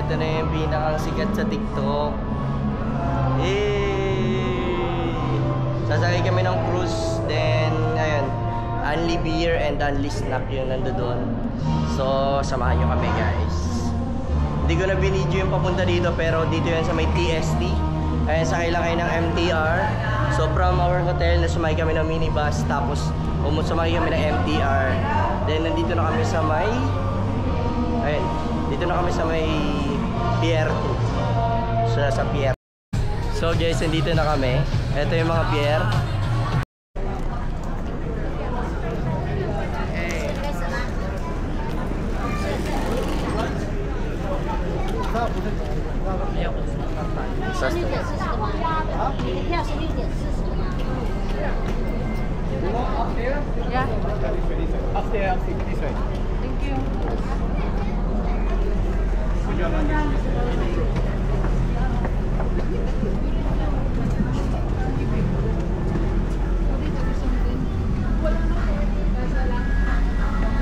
ito na yung pinakang sikat sa TikTok. Sasakay kami ng cruise, then ayun, only beer and only snack yung nandoon. So samahan nyo kami guys. Hindi ko na binidyo yung papunta dito, pero dito yan sa may TST. Ayan, sakay lang kayo ng MTR. So from our hotel, nasumakay kami ng minibus, tapos sumakay kami ng MTR. Then nandito na kami sa may, ayun, dito na kami sa may Pier 2. So nasa Pier. So guys, nandito na kami. Ito yung mga pier. Yeah. Upstairs, this way. Thank you.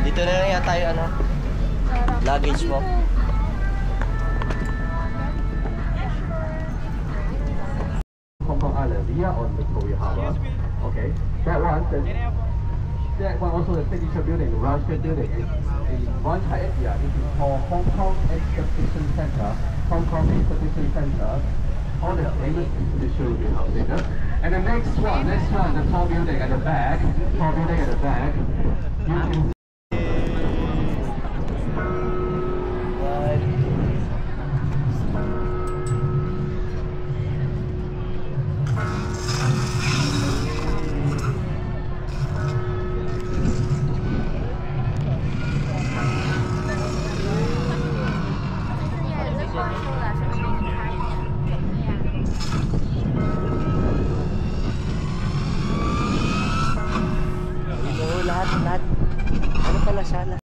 Dito na lang yata yung ano, luggage mo. Hong Kong Island here on Victoria Harbour. Okay, that one also the signature building, the Round Street building. In one area, it is called Hong Kong Exhibition Center. Hong Kong Exhibition Center. All the famous exhibition will be housing there. And the next one, the tall building at the back, you can lahat. Ano pala sana?